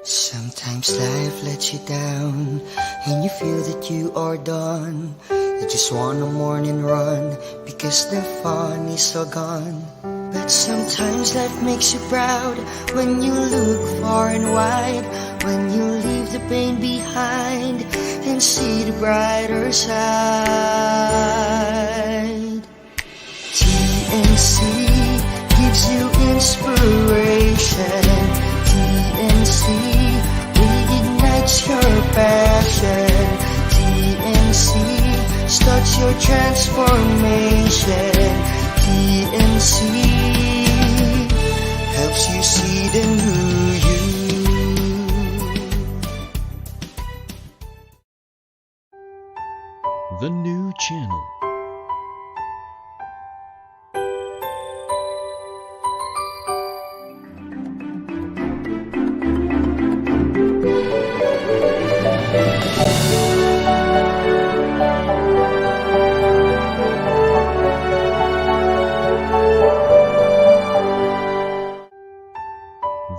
Sometimes life lets you down and you feel that you are done. You just want a morning run because the fun is all gone. But sometimes life makes you proud when you look far and wide, when you leave the pain behind and see the brighter side. TNC gives you inspiration. TNC reignites your passion. TNC starts your transformation. TNC helps you see the new you. The new channel.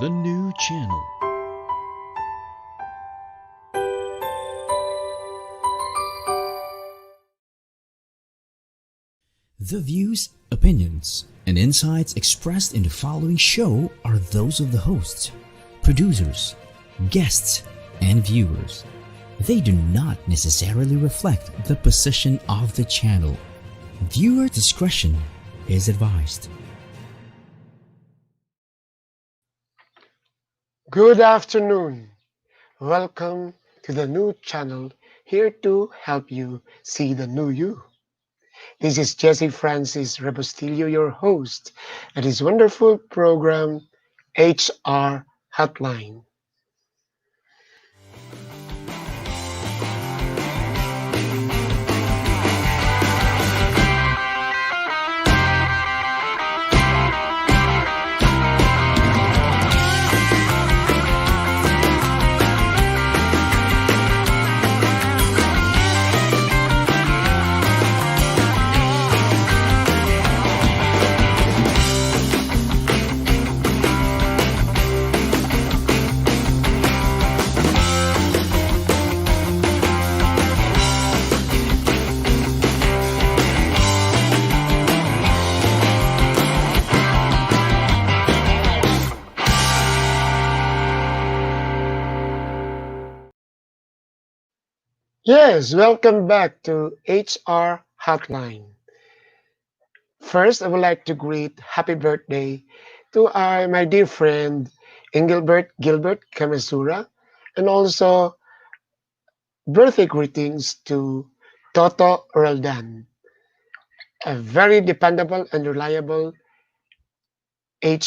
The new channel. The views, opinions, and insights expressed in the following show are those of the hosts, producers, guests, and viewers. They do not necessarily reflect the position of the channel. Viewer discretion is advised. Good afternoon. Welcome to the new channel, here to help you see the new you. This is Jesse Francis Rebustillo, your host at this wonderful program, HR Hotline. Yes, welcome back to HR Hotline. First, I would like to greet happy birthday to my dear friend Engelbert Gilbert Kamasura, and also birthday greetings to Toto Roldan, a very dependable and reliable PMAP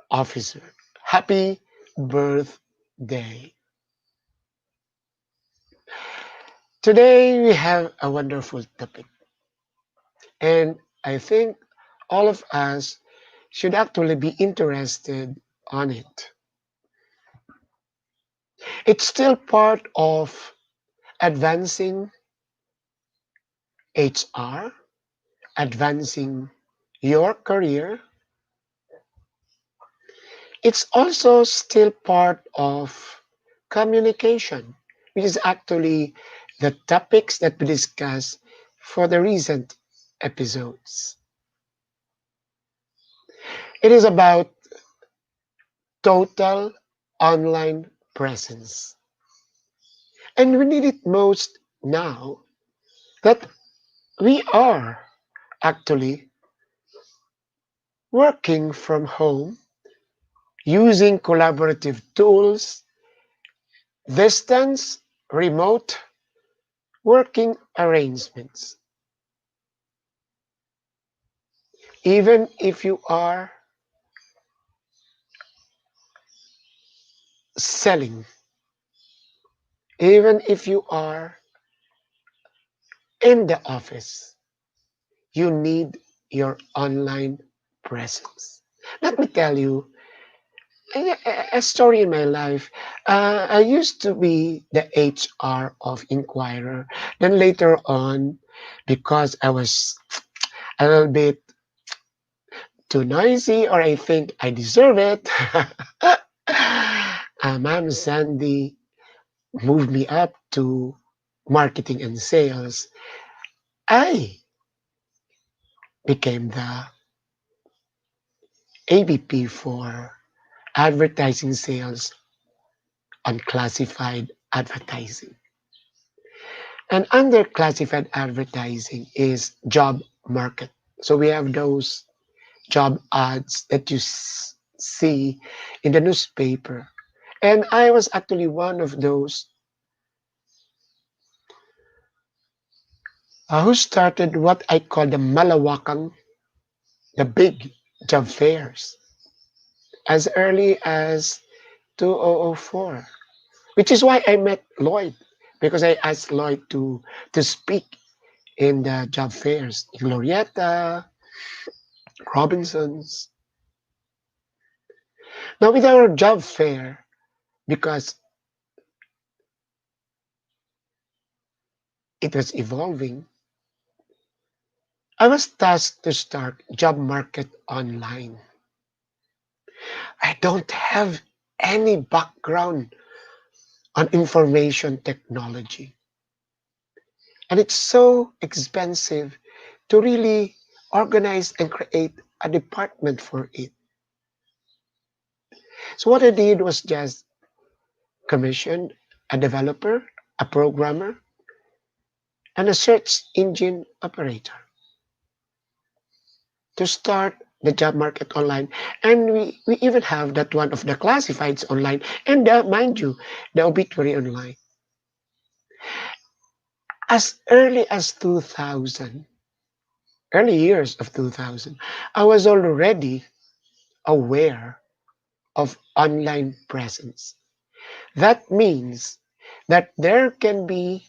officer. Happy birthday. Today we have a wonderful topic, and I think all of us should actually be interested on it. It's still part of advancing HR, advancing your career. It's also still part of communication, which is actually the topics that we discussed for the recent episodes. It is about total online presence. And we need it most now that we are actually working from home using collaborative tools, distance, remote working arrangements. Even if you are selling, even if you are in the office, you need your online presence. Let me tell you a story in my life. I used to be the HR of Inquirer. Then later on, because I was a little bit too noisy or I think I deserve it, Ma'am Sandy moved me up to marketing and sales. I became the AVP for advertising sales on classified advertising. And under classified advertising is job market. So we have those job ads that you see in the newspaper. And I was actually one of those who started what I call the Malawakan, the big job fairs, as early as 2004, which is why I met Lloyd, because I asked Lloyd to speak in the job fairs in Glorieta, Robinsons. Now, with our job fair, because it was evolving, I was tasked to start job market online. I don't have any background on information technology. And it's so expensive to really organize and create a department for it. So what I did was just commission a developer, a programmer, and a search engine operator to start the job market online. And we even have that one of the classifieds online. And mind you, the obituary online. As early as 2000, early years of 2000, I was already aware of online presence. That means that there can be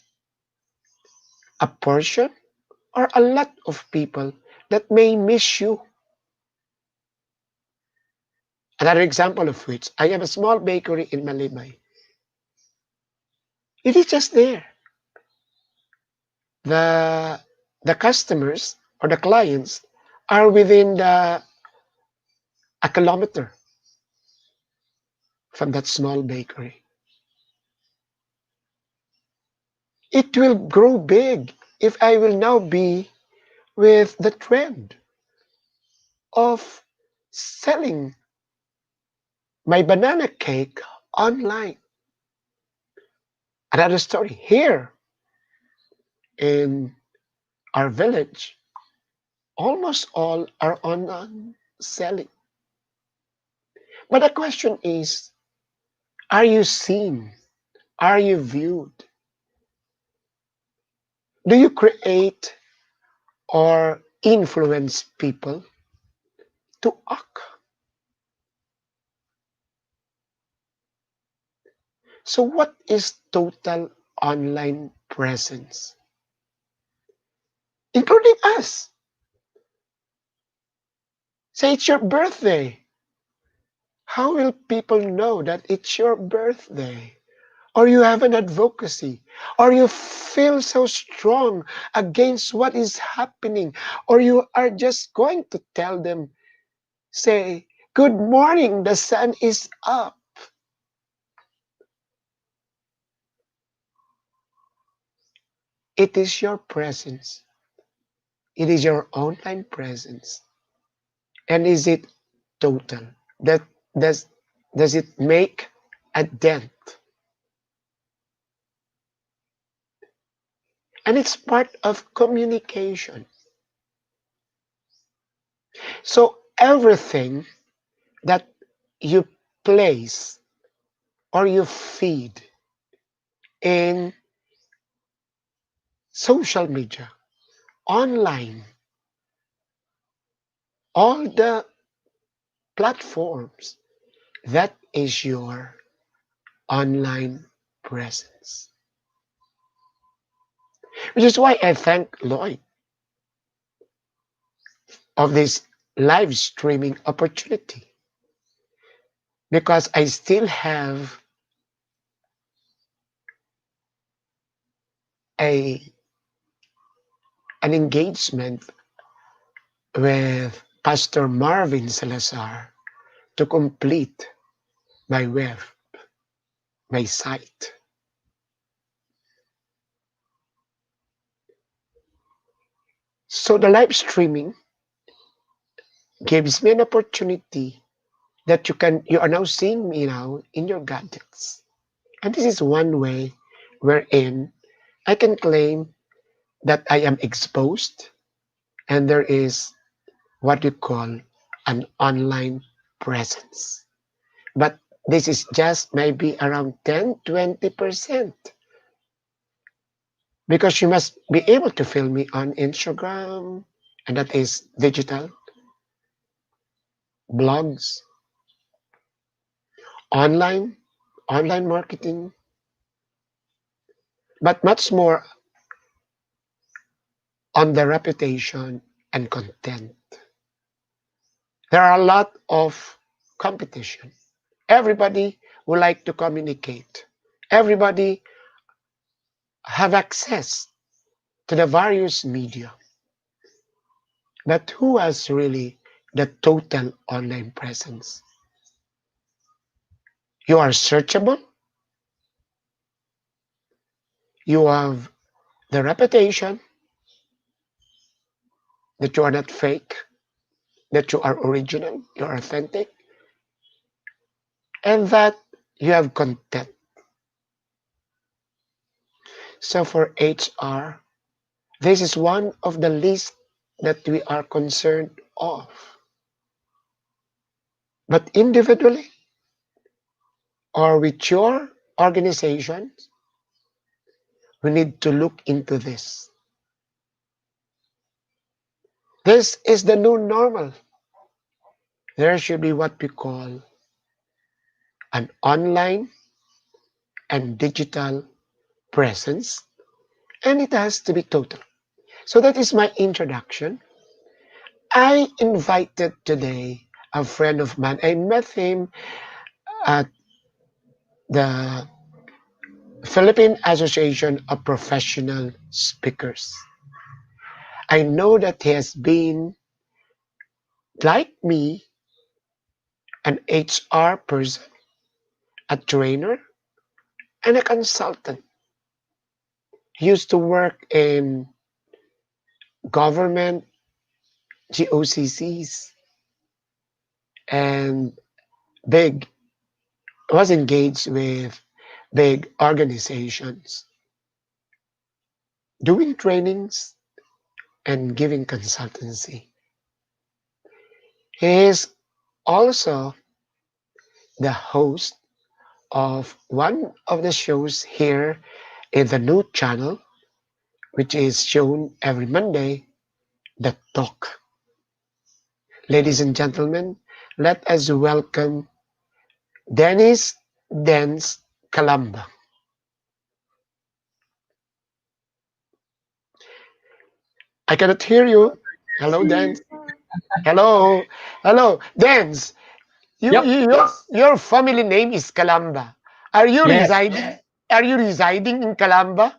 a portion or a lot of people that may miss you. Another example of which, I have a small bakery in Malibay. It is just there. The, the customers or the clients are within a kilometer from that small bakery. It will grow big if I will now be with the trend of selling my banana cake online. Another story here in our village, almost all are online selling. But the question is, are you seen? Are you viewed? Do you create or influence people to act? So, what is total online presence? Including us. Say it's your birthday. How will people know that it's your birthday? Or you have an advocacy, or you feel so strong against what is happening, or you are just going to tell them, say, good morning, the sun is up. It is your presence. It is your online presence. And is it total? That does does it make a dent? And it's part of communication. So everything that you place or you feed in social media, online, all the platforms, that is your online presence. Which is why I thank Lloyd of this live streaming opportunity because I still have a an engagement with Pastor Marvin Salazar to complete my web, my site. So the live streaming gives me an opportunity that you are now seeing me now in your gadgets. And this is one way wherein I can claim that I am exposed and there is what we call an online presence. But this is just maybe around 10-20% because you must be able to film me on Instagram, and that is digital, blogs, online, online marketing, but much more on the reputation and content. There are a lot of competition. Everybody would like to communicate. Everybody have access to the various media. But who has really the total online presence? You are searchable. You have the reputation that you are not fake, that you are original, you are authentic, and that you have content. So for HR, this is one of the least that we are concerned of. But individually or with your organization, we need to look into this. This is the new normal. There should be what we call an online and digital presence, and it has to be total. So that is my introduction. I invited today a friend of mine. I met him at the Philippine Association of Professional Speakers. I know that he has been, like me, an HR person, a trainer, and a consultant. He used to work in government GOCCs and big, was engaged with big organizations, doing trainings and giving consultancy. He is also the host of one of the shows here in the new channel, which is shown every Monday, The Talk. Ladies and gentlemen, let us welcome Dennis Denz Calamba. I cannot hear you. Hello, Denz. Hello. Hello, Denz. Yep. Your family name is Calamba. Are you Yes. residing? Are you residing in Calamba?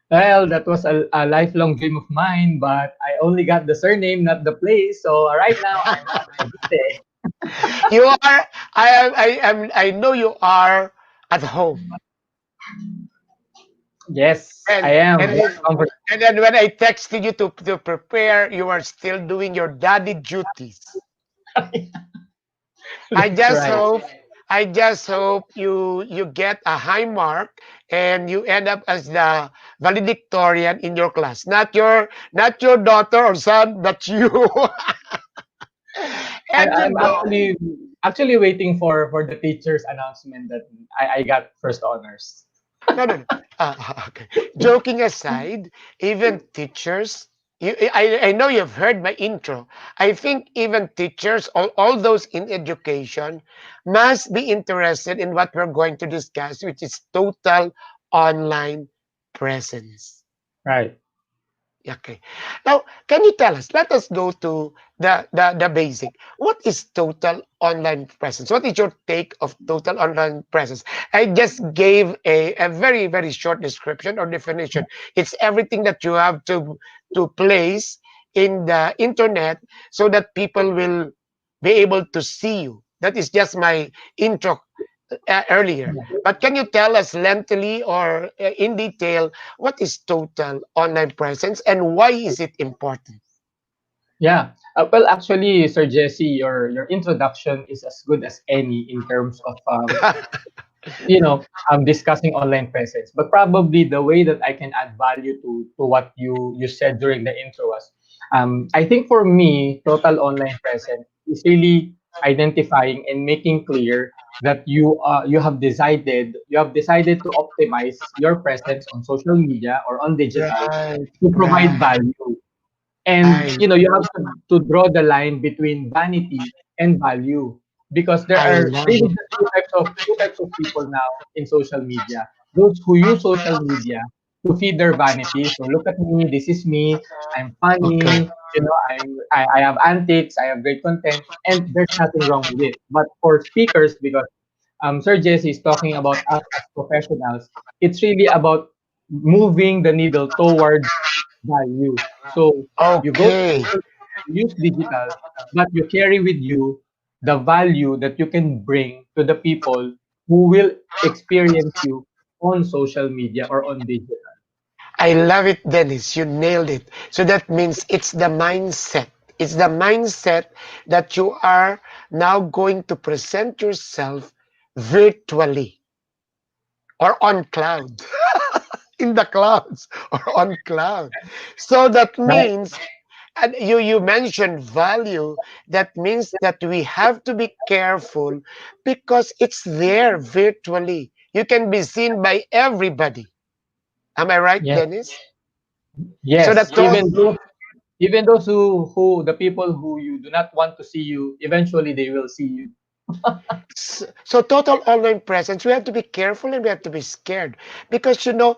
Well, that was a lifelong dream of mine, but I only got the surname, not the place. So right now I'm at Cavite. You are. I know you are at home. Yes, And I am. and Very comfortable. and then when I texted you to prepare, you are still doing your daddy duties. I That's just right. hope I just hope you get a high mark and you end up as the valedictorian in your class. Not your daughter or son, but you. I, And you I'm know, actually waiting for the teacher's announcement that I got first honors. no. Okay. Joking aside, even teachers, I know you've heard my intro. I think even teachers, all those in education, must be interested in what we're going to discuss, which is total online presence. Right. Okay. Now, can you tell us? Let us go to the basic. What is total online presence? What is your take of total online presence? I just gave a very, very short description or definition. It's everything that you have to place in the internet so that people will be able to see you. That is just my intro earlier. But can you tell us lengthily or in detail what is total online presence and why is it important? Yeah. Well, actually, Sir Jesse, your introduction is as good as any in terms of discussing online presence. But probably the way that I can add value to what you said during the intro was, I think for me, total online presence is really identifying and making clear that you have decided to optimize your presence on social media or on digital Right, to provide right, value. And right. you have to draw the line between vanity and value, because there I are love really it. just two types of people now in social media. Those who use social media to feed their vanity. So look at me, this is me, I'm Okay. funny, I have antics, I have great content, and there's nothing wrong with it. But for speakers, because Sir Jesse is talking about us as professionals, it's really about moving the needle towards value. So you go to Okay. social media, you use digital, but you carry with you the value that you can bring to the people who will experience you on social media or on digital. I love it, Dennis. You nailed it. So that means it's the mindset. It's the mindset that you are now going to present yourself virtually or on cloud, in the clouds or on cloud. So that Right. means, and you mentioned value. That means that we have to be careful because it's there virtually. You can be seen by everybody. Am I right, Yes. Dennis? So Yes. that thought. Even those who the people who you do not want to see you, eventually they will see you. So total online presence, we have to be careful and we have to be scared because am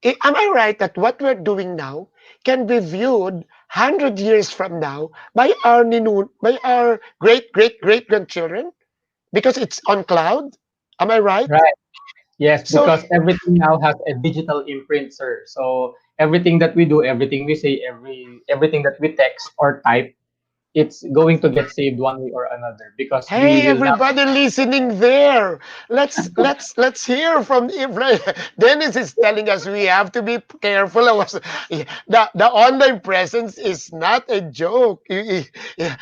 I right that what we're doing now can be viewed 100 years from now by our great great great grandchildren because it's on cloud? Am I right? Right. Yes, So because everything now has a digital imprint, sir. So everything that we do, everything we say, everything that we text or type, it's going to get saved one way or another, because we hey, will now. everybody listening there. Let's hear from Dennis is telling us we have to be careful. The online presence is not a joke.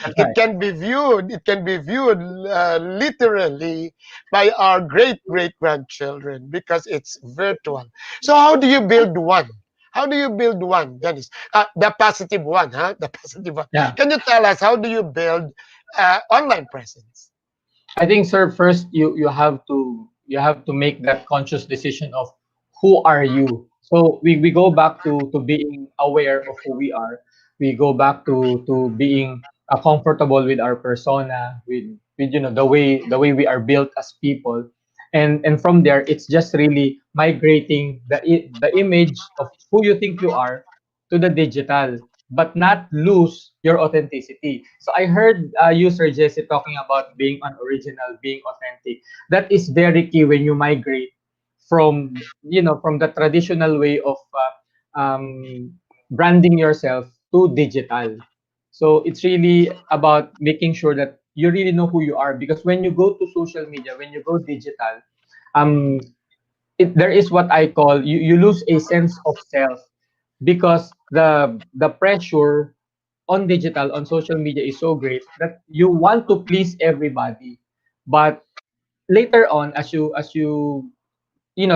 That's It right. can be viewed. It can be viewed literally by our great great grandchildren because it's virtual. So how do you build one? How do you build one, Dennis? The positive one, huh? The positive one. Yeah. Can you tell us how do you build online presence? I think, sir, first you have to make that conscious decision of who are you. So we go back to being aware of who we are. We go back to being comfortable with our persona, with the way we are built as people, and from there it's just really migrating the image of who you think you are to the digital, but not lose your authenticity. So I heard you, Sir Jesse, talking about being unoriginal, being authentic. That is very key when you migrate from the traditional way of branding yourself to digital. So it's really about making sure that you really know who you are, because when you go to social media, when you go digital, um, there is what I call, you lose a sense of self, because the pressure on digital, on social media, is so great that you want to please everybody. But later on, as you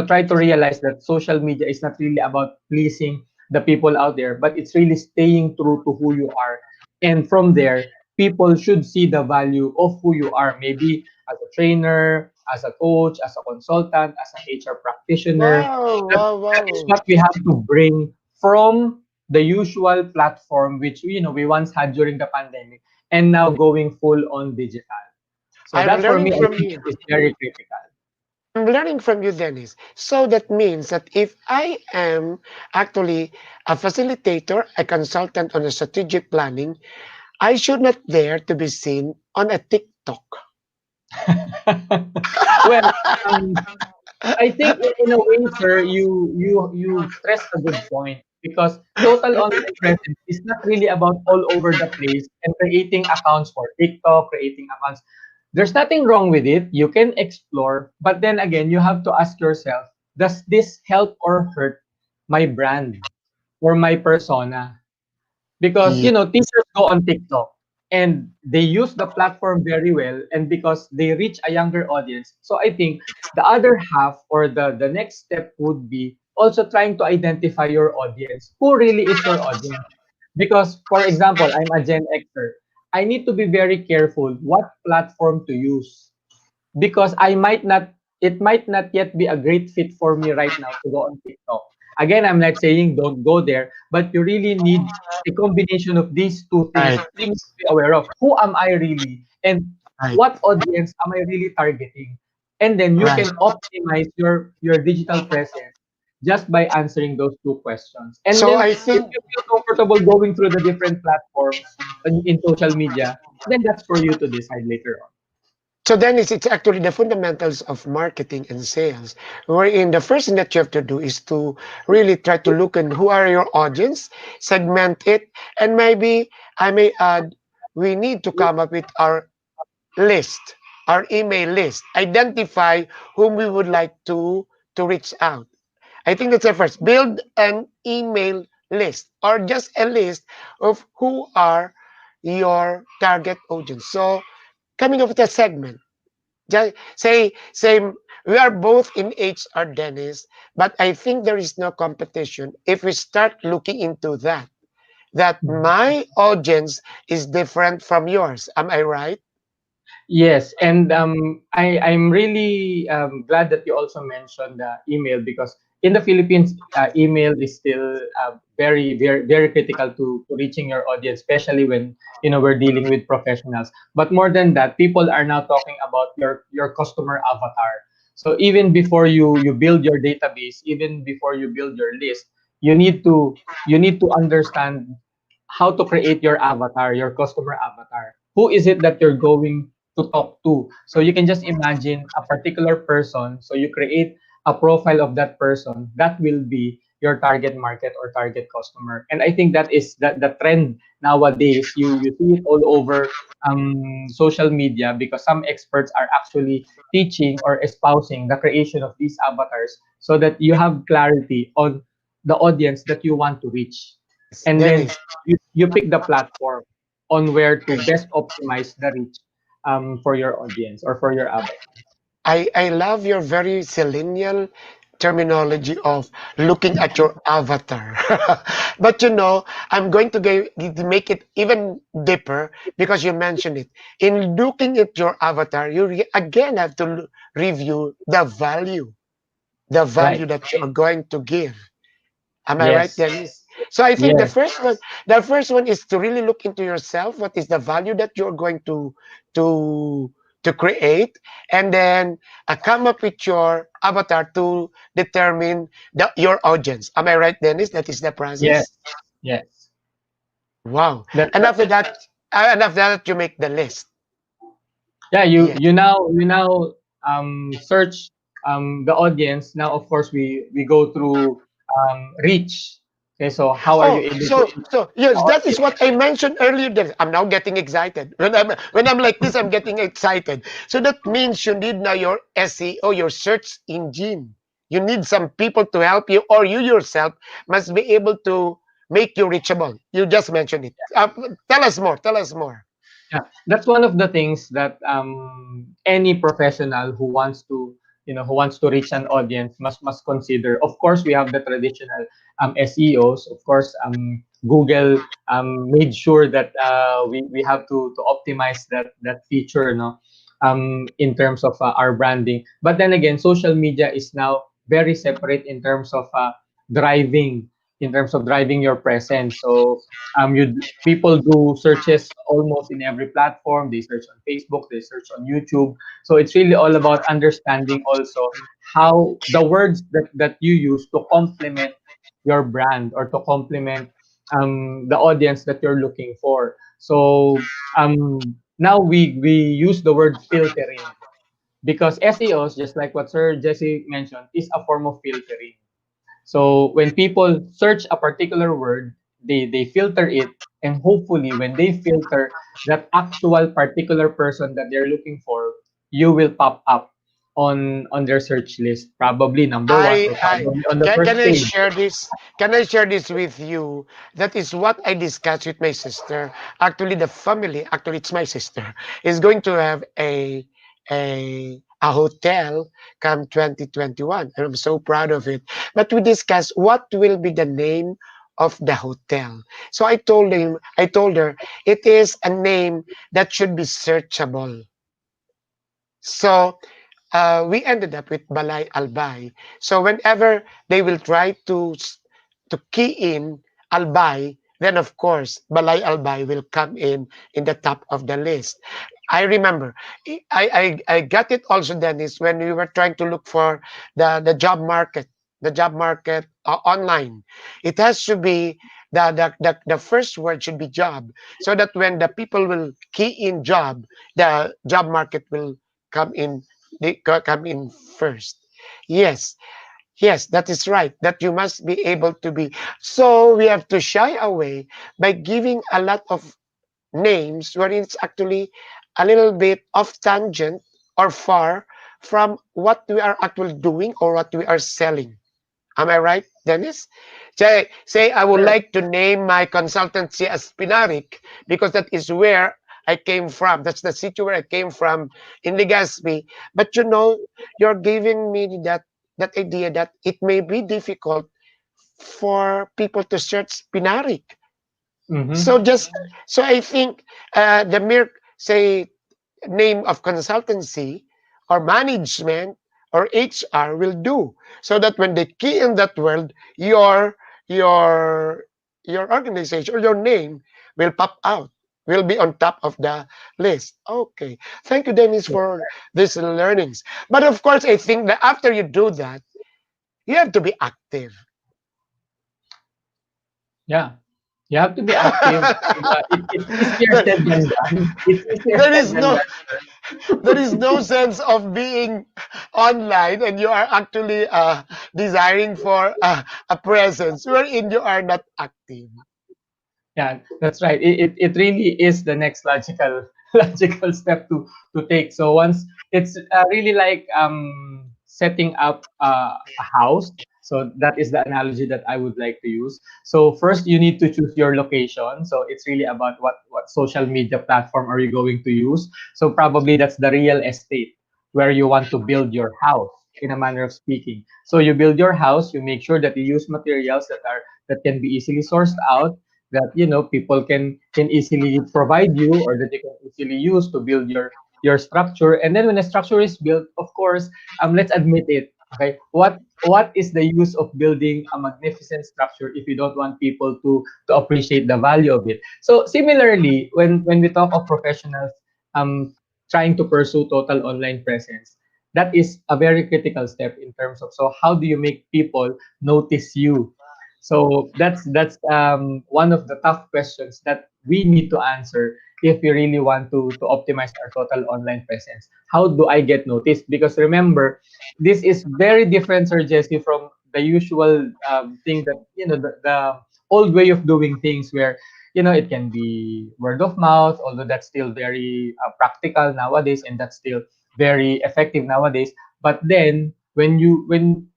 try to realize that social media is not really about pleasing the people out there, but it's really staying true to who you are. And from there, people should see the value of who you are, maybe as a trainer, as a coach, as a consultant, as an HR practitioner. Wow, that, wow, that is wow. what we have to bring from the usual platform, which we once had during the pandemic, and now going full on digital. So I'm that, for learning me, I from think you. is very critical. I'm learning from you, Dennis. So that means that if I am actually a facilitator, a consultant on a strategic planning, I should not dare to be seen on a TikTok. Well, um, I think in a way, sir, you stressed a good point. because total online presence is not really about all over the place and creating accounts for TikTok, creating accounts. There's nothing wrong with it. You can explore, but then again, you have to ask yourself, does this help or hurt my brand or my persona? Because Yeah. teachers go on TikTok and they use the platform very well, and because they reach a younger audience. So I think the other half or the next step would be also trying to identify your audience. Who really is your audience? Because for example, I'm a Gen Xer. I need to be very careful what platform to use because it might not yet be a great fit for me right now to go on TikTok. Again, I'm not saying don't go there, but you really need a combination of these two Right. things. You need to be aware of who am I really and Right. what audience am I really targeting. And then you Right. can optimize your digital presence just by answering those two questions. And So then I if think you feel comfortable going through the different platforms in social media, then that's for you to decide later on. so. Then it's actually the fundamentals of marketing and sales. Wherein the first thing that you have to do is to really try to look at who are your audience, segment it, and maybe I may add, we need to come up with our list, our email list, identify whom we would like to reach out. I think that's the first. Build an email list or just a list of who are your target audience. So coming up with a segment. Just say we are both in HR, Dennis, but I think there is no competition if we start looking into that my audience is different from yours. Am I right? Yes, and I'm really glad that you also mentioned the email because in the Philippines, email is still very, very, very critical to reaching your audience, especially when we're dealing with professionals. But more than that, people are now talking about your customer avatar. So even before you build your database, even before you build your list, you need to understand how to create your avatar, your customer avatar. Who is it that you're going to talk to? So you can just imagine a particular person. So you create a profile of that person. That will be your target market or target customer. And I think that is the trend nowadays. You see it all over social media because some experts are actually teaching or espousing the creation of these avatars so that you have clarity on the audience that you want to reach. And then Dennis, you pick the platform on where to best optimize the reach for your audience or for your avatar. I love your very millennial terminology of looking at your avatar. But I'm going to make it even deeper because you mentioned it. In looking at your avatar, you again have to review the value Right. that you're going to give. Am I right, Yes. Dennis? So I think Yes. the first one is to really look into yourself. What is the value that you're going to to create, and then come up with your avatar to determine your audience. Am I right, Dennis? That is the Yes. process. Yes. Wow. And That's after that, you make the list. yeah. You Yes. you now you now search the audience. Now of course we go through reach. Okay, so how are you Oh, able to so reach the yes, that is audience? what I mentioned earlier. That I'm now getting excited. When I'm like this, I'm getting excited. So that means you need now your SEO, your search engine. You need some people to help you, or you yourself must be able to make you reachable. You just mentioned it. Tell us more. Tell us more. Yeah, that's one of the things that any professional who wants to reach an audience must consider. Of course, we have the traditional SEOs. Of course, Google made sure that we have to optimize that feature, no, in terms of our branding. But then again, social media is now very separate in terms of driving driving your presence. So you people do searches almost in every platform. They search on Facebook, they search on YouTube. So it's really all about understanding also how the words that you use to complement your brand or to complement the audience that you're looking for. So now we use the word filtering because SEOs, just like what Sir Jesse mentioned, is a form of filtering. So when people search a particular word, they filter it, and hopefully when they filter that actual particular person that they're looking for, you will pop up on their search list, probably number one or I probably on the can first I page. share this? Can I share this with you? That is what I discussed with my sister. Actually, the family, actually it's my sister, is going to have a hotel come 2021. And I'm so proud of it. But we discussed what will be the name of the hotel. So I told her it is a name that should be searchable. So we ended up with Balay Albay. So whenever they will try to key in Albay, then of course Balay Albay will come in the top of the list. I remember I got it also, Dennis, when we were trying to look for the job market, online. It has to be the first word should be job, so that when the people will key in job, the job market will come in, come in first. Yes, yes, that is right. That you must be able to be. So we have to shy away by giving a lot of names where it's actually a little bit off tangent or far from what we are actually doing or what we are selling. Am I right, Dennis? Say I would Sure. like to name my consultancy as Pinaric because that is where I came from. That's the city where I came from in Legazpi. But you know, you're giving me that idea that it may be difficult for people to search Pinaric. Mm-hmm. So just so I think the mere say name of consultancy or management or HR will do, so that when they key in that word, your your organization or your name will pop out, will be on top of the list. Okay, thank you, Dennis, for these learnings. But of course, I think that after you do that, you have to be active. Yeah. You have to be active. And, it's easier there, said than done. It's easier there said is than no done. there is no sense of being online and you are actually desiring for a presence wherein you are not active. Yeah, that's right. It really is the next logical logical step to take. So once it's really like setting up a house. So that is the analogy that I would like to use. So first you need to choose your location. So it's really about what social media platform are you going to use. So probably that's the real estate where you want to build your house in a manner of speaking. So you build your house, you make sure that you use materials that can be easily sourced out, that people can easily provide you, or that you can easily use to build your structure. And then when a structure is built, of course, let's admit it. Okay, what is the use of building a magnificent structure if you don't want people to appreciate the value of it? So similarly, when we talk of professionals trying to pursue total online presence, that is a very critical step in terms of, so how do you make people notice you? So that's one of the tough questions that we need to answer if we really want to optimize our total online presence. How do I get noticed? Because remember, this is very different, Sir Jesse, from the usual thing that the old way of doing things, where it can be word of mouth, although that's still very practical nowadays, and that's still very effective nowadays. But then when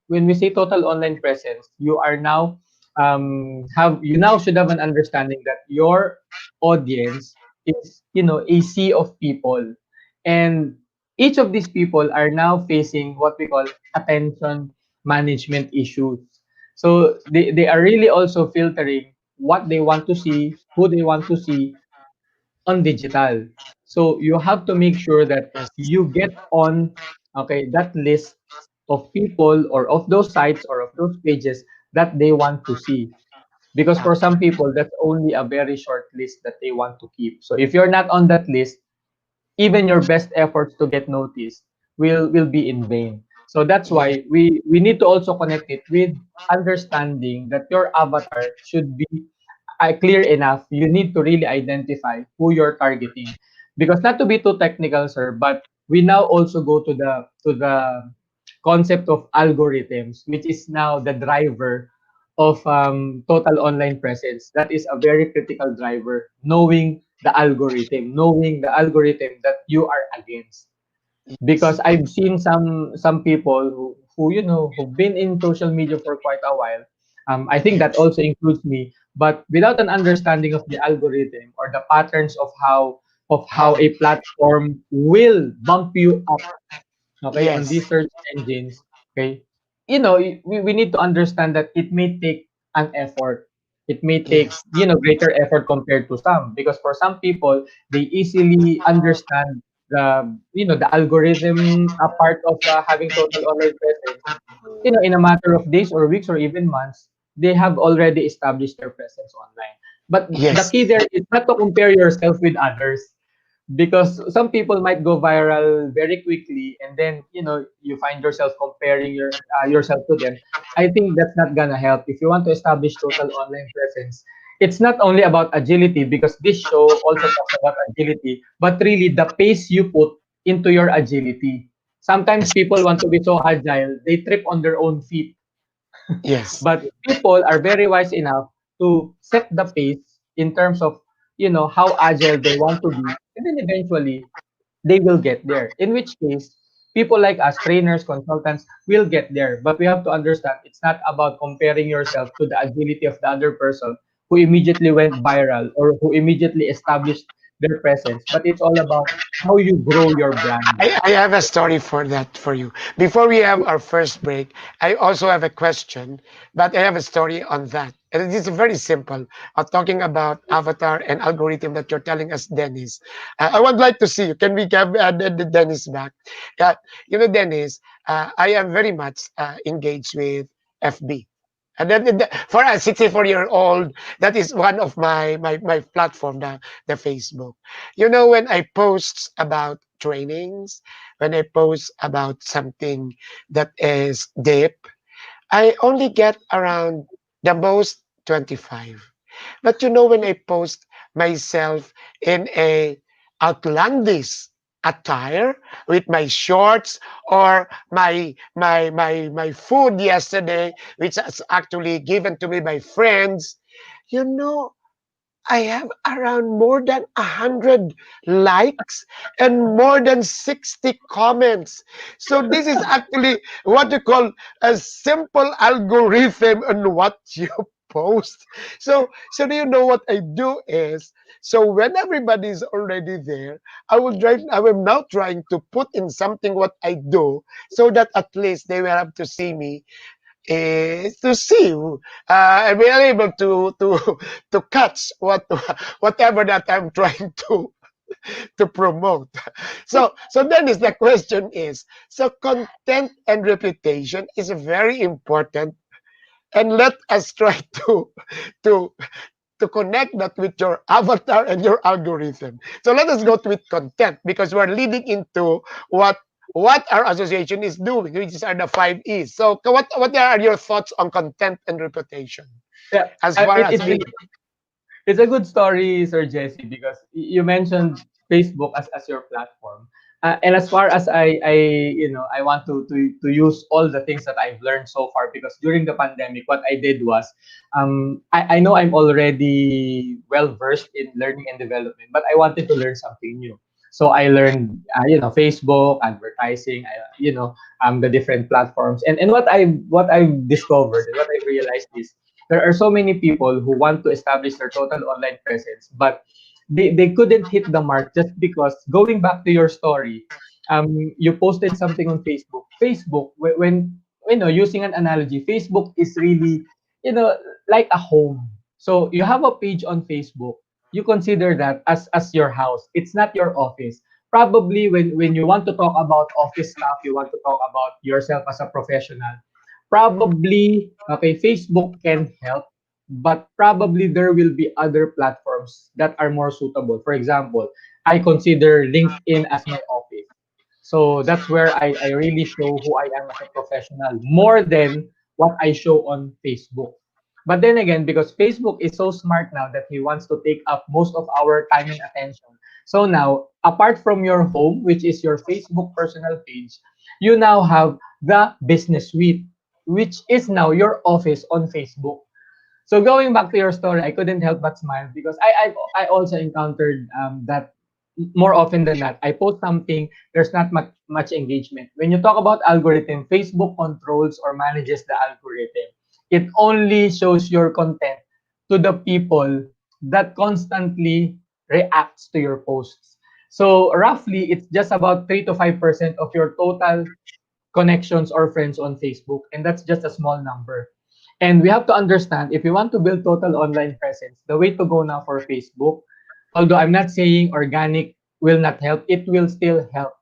we say total online presence, you are now have you now should have an understanding that your audience is a sea of people, and each of these people are now facing what we call attention management issues. So they are really also filtering what they want to see, who they want to see on digital. So you have to make sure that Yes. you get on, okay, that list of people or of those sites or of those pages that they want to see. Because for some Okay. people, that's only a very short list that they want to keep. So if you're not on that list, even your best efforts to get noticed will be in vain. So that's Yeah. why we need to also connect it with understanding that your avatar should be clear enough. You need to really identify who you're targeting, because not to be too technical, sir, but we now also go to the concept of algorithms, which is now the driver of total online presence. That is a very critical driver, knowing the algorithm that you are against. Yes. Because I've seen some people who who've been in social media for quite a while. I think that Yes. also includes me. But without an understanding of the algorithm or the patterns of how How? a platform will bump you up, okay, on Yes. these search engines, okay, we need to understand that it may take an effort. It may take, Yes. greater effort compared to some, because for some people, they easily understand the algorithm, a part of having total online presence. In a matter of days or weeks or even months, they have already established their presence online. But the Yes. key there is not to compare yourself with others, because some people might go viral very quickly, and then you find yourself comparing yourself to them. I think that's not gonna help if you want to establish total online presence. It's not only about agility, because this show also talks about agility, but really the pace you put into your agility. Sometimes people want to be so agile, they trip on their own feet. Yes. But people are very wise enough to set the pace in terms of how agile they want to be, and then eventually they will get there. In which case, people like us, trainers, consultants, will get there. But we have to understand it's not about comparing yourself to the agility of the other person who immediately went viral or who immediately established their presence, but it's all about how you grow your brand. I have a story for that for you. Before we have our first break, I also have a question, but I have a story on that. And it is very simple. Talking about avatar and algorithm that you're telling us, Dennis. I would like to see you. Can we have the Dennis back? Uh, Dennis, I am very much engaged with FB. And then for a 64-year-old, that is one of my platform, the Facebook. When I post about trainings, when I post about something that is deep, I only get around the most 25. But when I post myself in a outlandish attire with my shorts or my food yesterday, which is actually given to me by friends, you know I have around more than 100 likes and more than 60 comments. So this is actually what you call a simple algorithm on what you post. So do you know what I do is, so when everybody is already there, I am now trying to put in something what I do so that at least they will have to see me, to see, and be able to catch whatever that I'm trying to promote. So then is the question is, so content and reputation is very important, and let us try to to connect that with your avatar and your algorithm. So let us go with content, because we're leading into what what our association is doing, which are the 5 E's. So what are your thoughts on content and reputation Yeah, as far it, as it's we? it's a good story, Sir Jesse, because you mentioned Facebook as your platform. And as far as I want to use all the things that I've learned so far, because during the pandemic, what I did was, I know I'm already well versed in learning and development, but I wanted to learn something new. So I learned, Facebook, advertising, the different platforms, and what I've discovered and what I've realized is there are so many people who want to establish their total online presence, but they couldn't hit the mark just because, going back to your story, you posted something on Facebook. Facebook, when using an analogy, Facebook is really, like a home. So you have a page on Facebook, you consider that as your house. It's not your office. Probably when you want to talk about office stuff, you want to talk about yourself as a professional, probably, okay, Facebook can help, but probably there will be other platforms that are more suitable. For example, I consider LinkedIn as my office. So that's where I really show who I am as a professional more than what I show on Facebook. But then again, because Facebook is so smart now that he wants to take up most of our time and attention. So now, apart from your home, which is your Facebook personal page, you now have the business suite, which is now your office on Facebook. So going back to your story, I couldn't help but smile because I also encountered that more often than not. I post something, there's not much engagement. When you talk about algorithm, Facebook controls or manages the algorithm. It only shows your content to the people that constantly reacts to your posts. So roughly, it's just about 3 to 5% of your total connections or friends on Facebook, and that's just a small number. And we have to understand if you want to build total online presence, the way to go now for Facebook, although I'm not saying organic will not help, it will still help.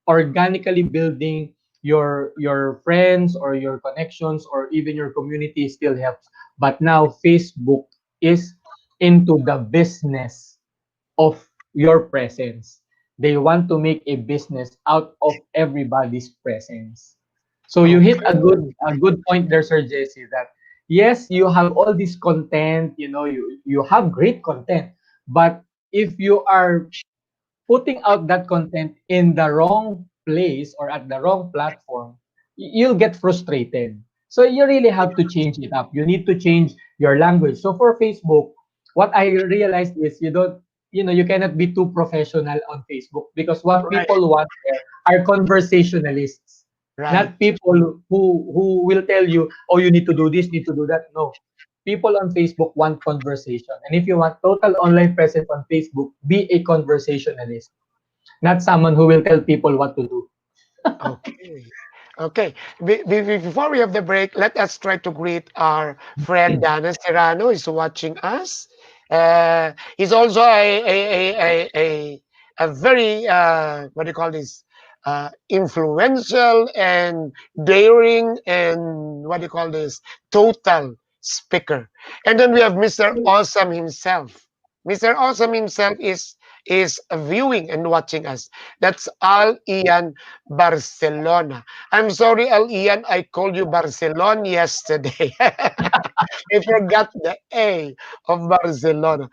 Organically building your friends or your connections or even your community still helps. But now Facebook is into the business of your presence. They want to make a business out of everybody's presence. So you hit Okay. a good point there, Sir Jesse, that yes, you have all this content, you have great content, but if you are putting out that content in the wrong place or at the wrong platform, you'll get frustrated. So you really have to change it up. You need to change your language. So for Facebook, what I realized is you cannot be too professional on Facebook because what Right. people want there are conversationalists, Right. not people who will tell you, oh, you need to do this, need to do that. No. People on Facebook want conversation. And if you want total online presence on Facebook, be a conversationalist, not someone who will tell people what to do. Okay. Okay. Before we have the break, let us try to greet our friend Dana Serrano is watching us. He's also a very what do you call this? Influential and daring and what do you call this? Total speaker. And then we have Mr. Awesome himself. Mr. Awesome himself is viewing and watching us. That's Al Ian Barcelona. I'm sorry, Al Ian, I called you Barcelona yesterday. I forgot the A of Barcelona.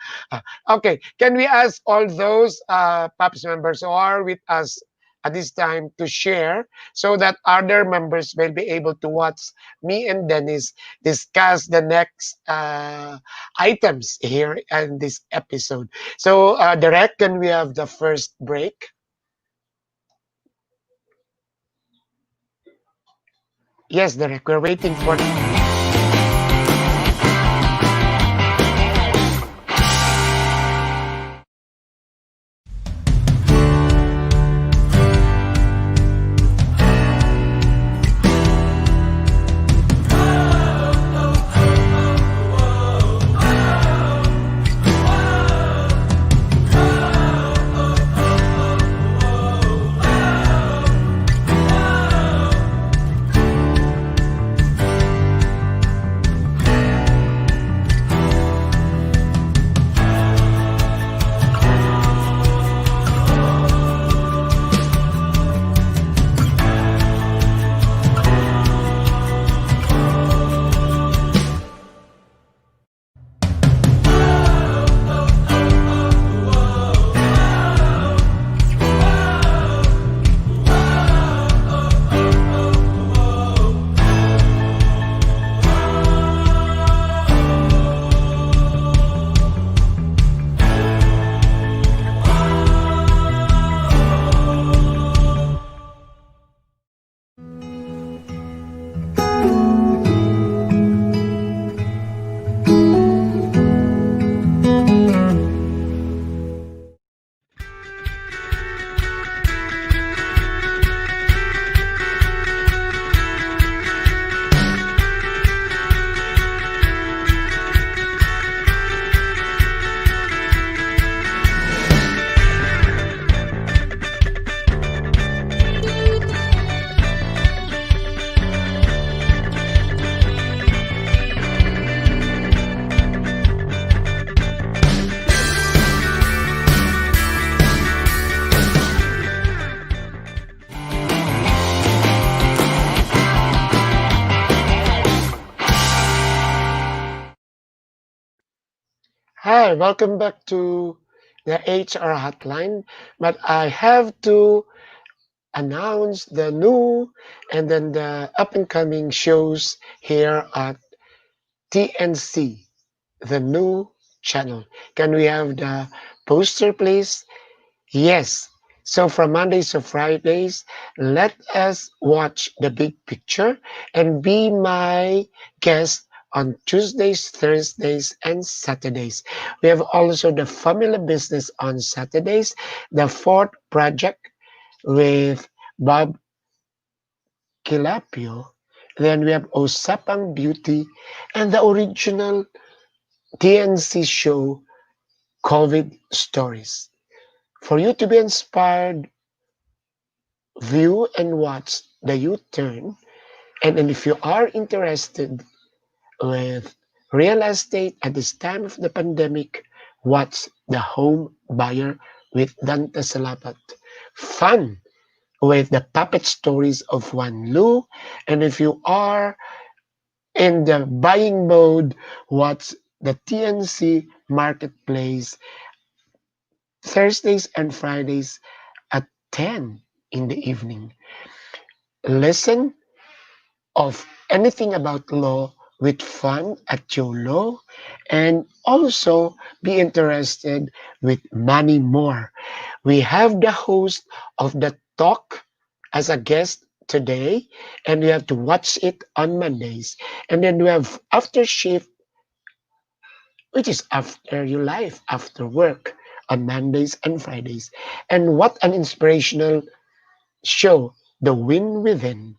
Okay, can we ask all those PAPS members who are with us at this time to share so that other members will be able to watch me and Dennis discuss the next items here in this episode. So, Direct, can we have the first break? Yes, Derek, we're waiting for that. Hi, welcome back to the HR hotline. But I have to announce the new and then the up and coming shows here at TNC, the new channel. Can we have the poster, please? Yes. So from Mondays to Fridays, let us watch the big picture and be my guest on Tuesdays, Thursdays, and Saturdays. We have also the family business on Saturdays, the fourth project with Bob Kilapio. Then we have Osapang Beauty and the original TNC show, COVID Stories. For you to be inspired, view and watch the U-turn. And if you are interested with real estate at this time of the pandemic, watch the home buyer with Dante Salapat. Fun with the puppet stories of Juan Lu. And if you are in the buying mode, watch the TNC Marketplace Thursdays and Fridays at 10 in the evening. Listen of anything about law with fun at your law and also be interested with money more. We have the host of the talk as a guest today and you have to watch it on Mondays. And then we have after shift, which is after your life, after work on Mondays and Fridays. And what an inspirational show, The Win Within.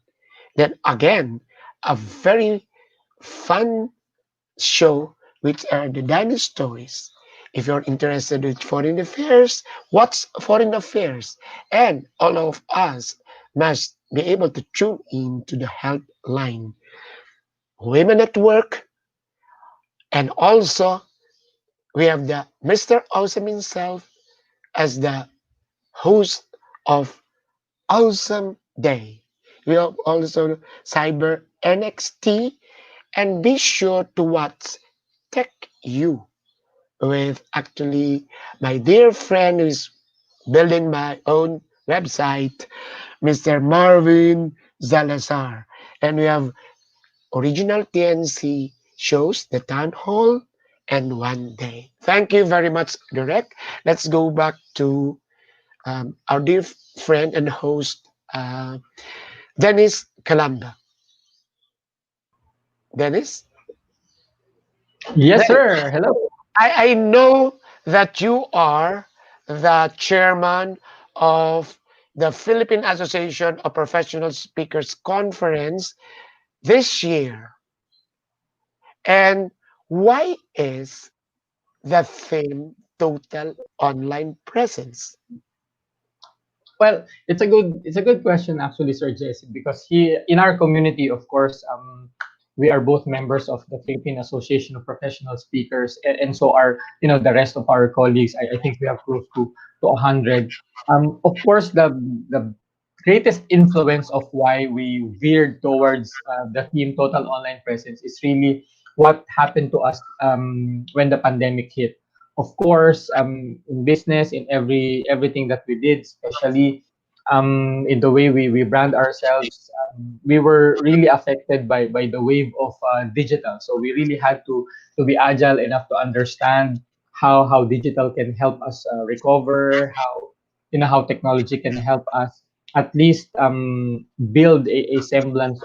Then again, a very fun show which are the dino stories. If you're interested in foreign affairs, what's foreign affairs? And all of us must be able to tune in to the health line. Women at work, and also we have the Mr. Awesome himself as the host of Awesome Day. We have also Cyber NXT, and be sure to watch Tech You with actually my dear friend who's building my own website, Mr. Marvin Zalazar. And we have original TNC shows, The Town Hall, and One Day. Thank you very much, Direct. Let's go back to our dear friend and host, Dennis Calamba. Dennis? Yes, Dennis, sir. Hello. I know that you are the chairman of the Philippine Association of Professional Speakers Conference this year. And why is the theme total online presence? Well, it's a good question actually, Sir Jesse, because in our community, of course, we are both members of the Philippine Association of Professional Speakers, and so are the rest of our colleagues. I think we have close to 100. Of course, the greatest influence of why we veered towards the theme total online presence is really what happened to us when the pandemic hit. Of course, in business, in everything that we did, especially in the way we brand ourselves, we were really affected by the wave of digital. So we really had to be agile enough to understand how digital can help us recover, how technology can help us at least build a semblance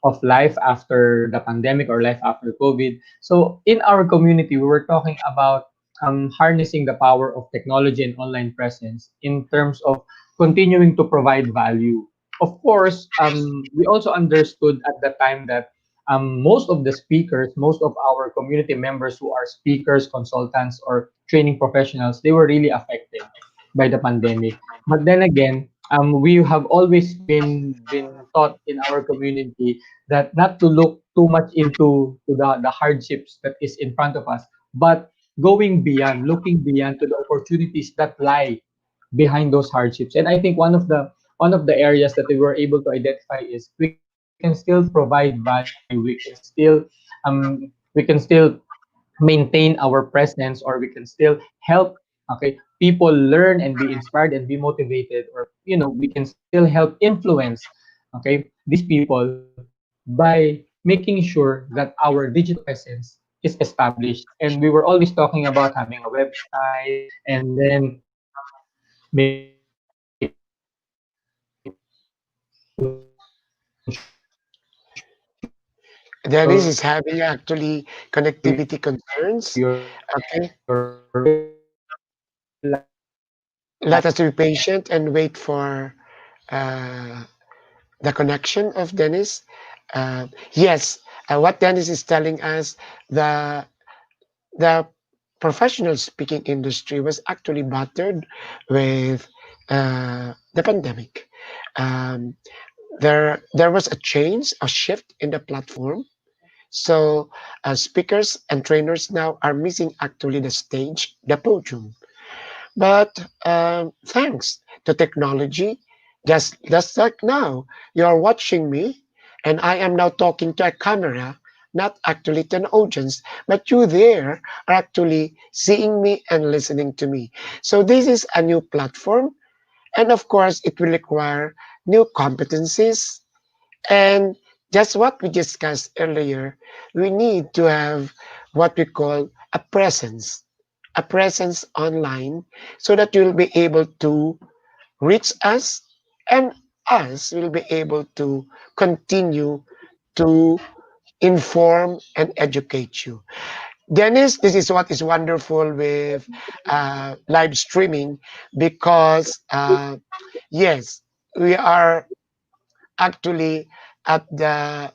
of life after the pandemic or life after COVID. So in our community, we were talking about harnessing the power of technology and online presence in terms of continuing to provide value. Of course, we also understood at the time that most of the speakers, most of our community members who are speakers, consultants, or training professionals, they were really affected by the pandemic. But then again, we have always been taught in our community that not to look too much into the hardships that is in front of us, but going beyond, looking beyond to the opportunities that lie behind those hardships. And I think one of the areas that we were able to identify is we can still provide value. We can still maintain our presence, or we can still help, okay, people learn and be inspired and be motivated, or we can still help influence, okay, these people by making sure that our digital presence is established. And we were always talking about having a website, and then maybe social media platforms to share your Dennis is your having actually connectivity concerns. Okay, let us be patient and wait for uh, the connection of Dennis. Yes, what Dennis is telling us, the the professional speaking industry was actually battered with the pandemic. Um, there was a change, a shift in the platform. So speakers and trainers now are missing actually the stage, the podium. But thanks to technology, just like now, you're watching me, and I am now talking to a camera, not actually to an audience, but you there are actually seeing me and listening to me. So this is a new platform, and of course, it will require new competencies. And just what we discussed earlier, we need to have what we call a presence online, so that you'll be able to reach us, and us will be able to continue to inform and educate you. Dennis, this is what is wonderful with live streaming, because yes, we are actually at the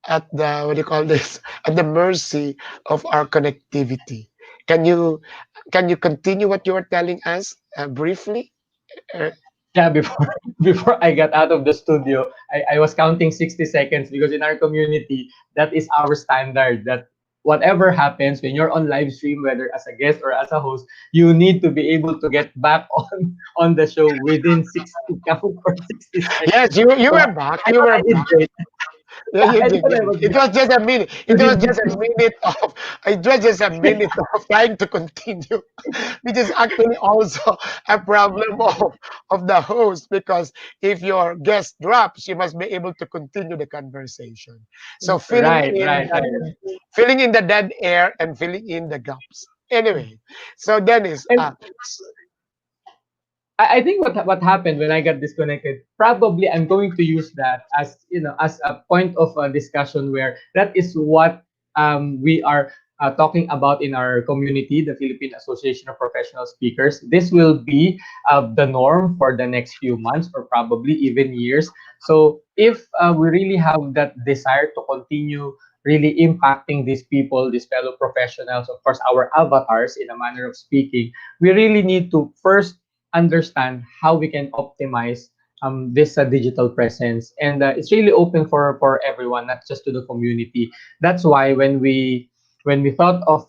what do you call this, at the mercy of our connectivity. Can you continue what you were telling us briefly? Uh, Yeah, before before I got out of the studio, I was counting 60 seconds, because in our community, that is our standard. That whatever happens when you're on live stream, whether as a guest or as a host, you need to be able to get back on the show within 60 count or 60 yes, seconds. you So were back. I You thought were I did back. great. Yeah, Yeah, you I did. thought I Yeah. was It great. was just a minute. You It was did just a minute of. It was just a minute of trying to continue, which is actually also a problem of the host, because if your guest drops, you must be able to continue the conversation. So right, right, right. filling in the dead air and filling in the gaps. Anyway, so Dennis, And I think what happened when I got disconnected, probably I'm going to use that as as a point of discussion, where that is what we are talking about in our community, the Philippine Association of Professional Speakers. This will be the norm for the next few months, or probably even years. So if we really have that desire to continue really impacting these people, these fellow professionals, of course, our avatars in a manner of speaking, we really need to first understand how we can optimize this digital presence. And it's really open for everyone, not just to the community. That's why when we thought of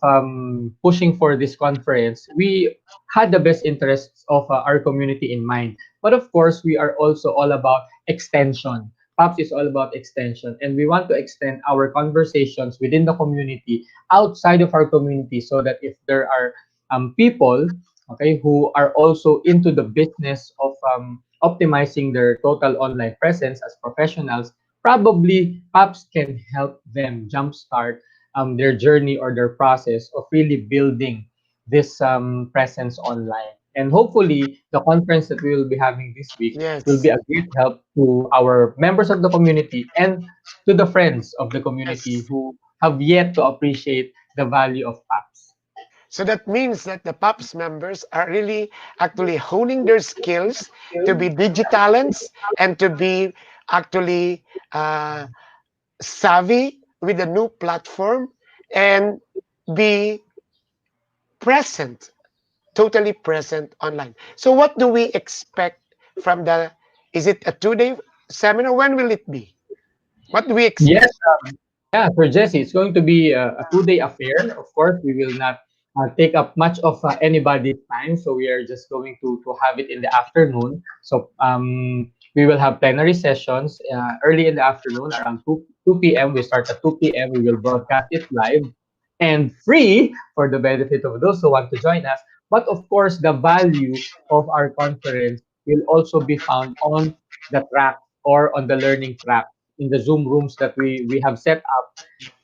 pushing for this conference, we had the best interests of our community in mind. But of course, we are also all about extension. POPS is all about extension, and we want to extend our conversations within the community, outside of our community, so that if there are people, okay, who are also into the business of optimizing their total online presence as professionals, probably PAPS can help them jumpstart their journey or their process of really building this presence online. And hopefully, the conference that we will be having this week will be yes, a great help to our members of the community, and to the friends of the community yes. who have yet to appreciate the value of PAPS. So that means that the POPs members are really actually honing their skills to be digitalents and to be actually uh, savvy with the new platform, and be present, totally present online. So what do we expect from the, is it a 2 day seminar? When will it be? What do we Yes, expect? yeah, for Jesse, it's going to be a 2 day affair. Of course, we will not take up much of anybody's time, so we are just going to have it in the afternoon. So we will have plenary sessions early in the afternoon, around 2 p.m. We start at 2 p.m. We will broadcast it live and free for the benefit of those who want to join us. But of course, the value of our conference will also be found on the track or on the learning track in the Zoom rooms that we have set up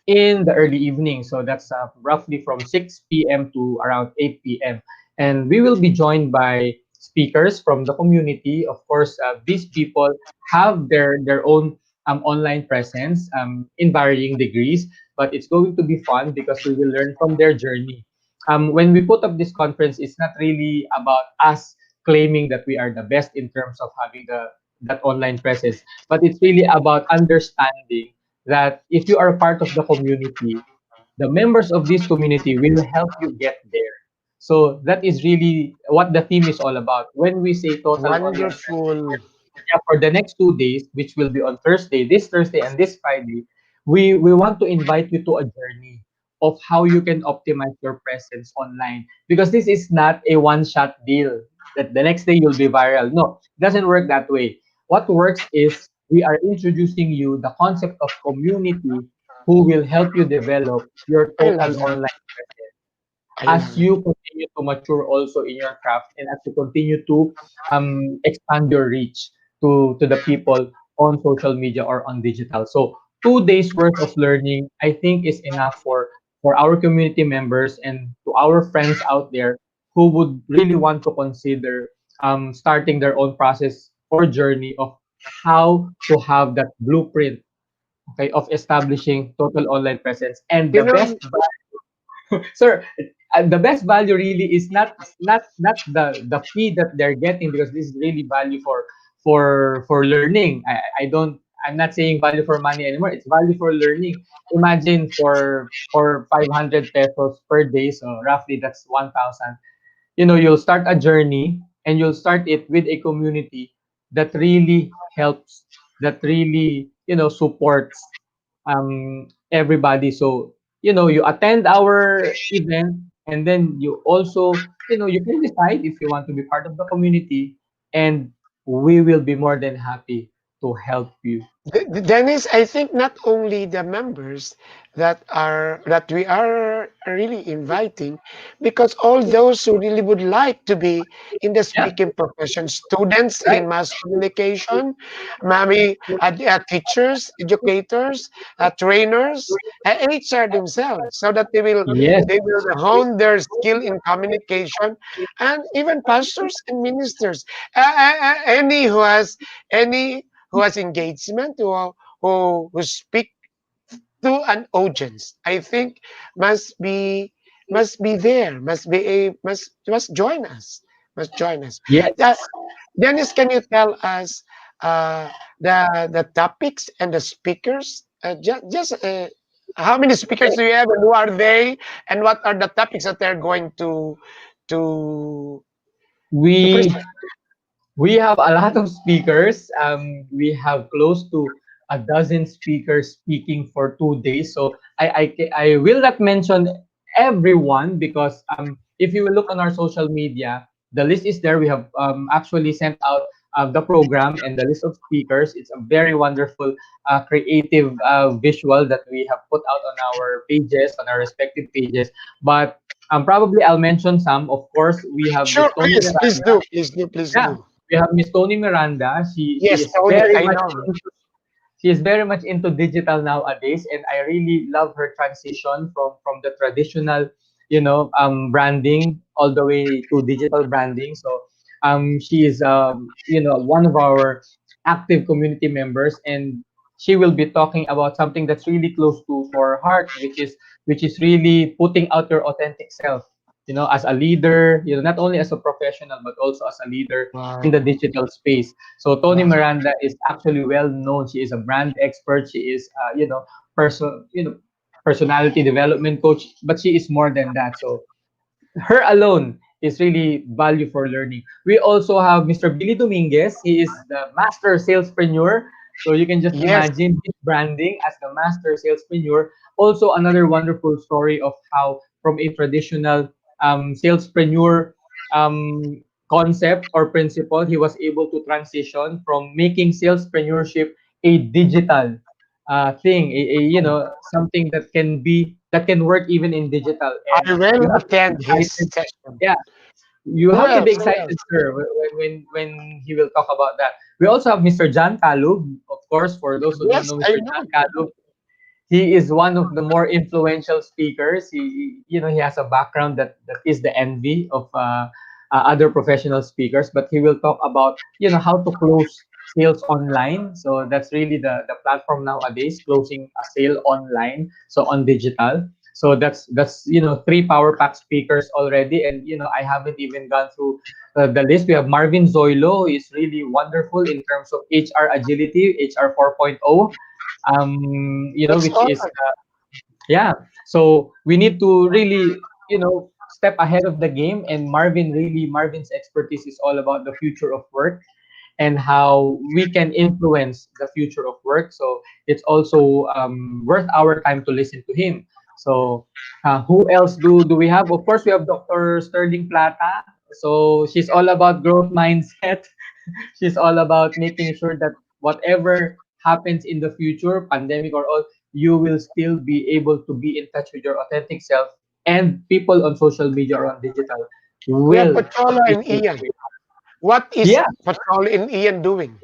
in the early evening. So that's roughly from 6 p.m. to around 8 p.m. And we will be joined by speakers from the community. Of course, these people have their own online presence in varying degrees, but it's going to be fun because we will learn from their journey. When we put up this conference, it's not really about us claiming that we are the best in terms of having the that online presence, but it's really about understanding that if you are a part of the community, the members of this community will help you get there. So that is really what the theme is all about. When we say total online Wonderful. yeah, for the next 2 days, which will be on Thursday, this Thursday and this Friday, we want to invite you to a journey of how you can optimize your presence online. Because this is not a one-shot deal that the next day you'll be viral. No, it doesn't work that way. What works is we are introducing you the concept of community who will help you develop your I love total that. online presence I as love it. you continue to mature also in your craft and as you continue to expand your reach to the people on social media or on digital. So 2 days worth of learning, I think, is enough for our community members and to our friends out there who would really want to consider starting their own process or journey of how to have that blueprint, okay, of establishing total online presence. And You the know, best sir, the best value really is not the fee that they're getting, because this is really value for learning. I'm not saying value for money anymore. It's value for learning. Imagine for 500 pesos per day, so roughly that's 1,000. You'll start a journey and you'll start it with a community that really helps, that really supports everybody. So you attend our event, and then you also you can decide if you want to be part of the community, and we will be more than happy to help you. Dennis, I think not only the members that we are really inviting, because all those who really would like to be in the Yeah, speaking profession, students right. in mass communication, maybe teachers, educators, trainers, HR themselves, so that Yes. they will hone their skill in communication, and even pastors and ministers, any who has engagement, who speak to an audience. I think must be there, must join us, must join us. Yes. That, Dennis, can you tell us uh, the topics and the speakers? Just how many speakers do you have, and who are they, and what are the topics that they're going to to we present? We have a lot of speakers. We have close to a dozen speakers speaking for 2 days. So I will not mention everyone, because if you will look on our social media, the list is there. We have actually sent out the program and the list of speakers. It's a very wonderful, creative visual that we have put out on our pages, on our respective pages. But probably I'll mention some. Of course, we have Sure, Miss Tony please Miranda. do, please do, please Yeah, do. we have Miss Tony Miranda. She Yes, is Tony, very I much know. into she is very much into digital nowadays, and I really love her transition from the traditional, branding all the way to digital branding. So, she is one of our active community members, and she will be talking about something that's really close to our heart, which is really putting out your authentic self. As a leader, not only as a professional but also as a leader in the Wow. digital space. So Tony Wow. Miranda is actually well known. She is a brand expert. She is, person, personality development coach. But she is more than that. So her alone is really value for learning. We also have Mr. Billy Dominguez. He is the master salespreneur. So you can just Yes, imagine his branding as the master salespreneur. Also, another wonderful story of how from a traditional salespreneur concept or principle, he was able to transition from making salespreneurship a digital thing, something that can work even in digital. I And will we have attend his invited, session. yeah, You Who have to be else? Who excited, else? sir, when he will talk about that. We also have Mr. John Calub, of course. For those who don't Yes, know I Mr. John know. Calub, he is one of the more influential speakers. He has a background that is the envy of other professional speakers. But he will talk about how to close sales online. So that's really the platform nowadays, closing a sale online, so on digital. So that's three power pack speakers already, and I haven't even gone through the list. We have Marvin Zoilo, who is really wonderful in terms of HR agility, HR 4.0, That's which is awesome. yeah. So we need to really step ahead of the game. And Marvin's expertise is all about the future of work and how we can influence the future of work. So it's also worth our time to listen to him. So who else do we have? Of course, we have Dr. Sterling Plata. So she's all about growth mindset. She's all about making sure that whatever happens in the future, pandemic or all, you will still be able to be in touch with your authentic self, and people on social media or on digital We have will Pachola and appreciate Ian. you. What is Yeah. Pachola and Ian doing?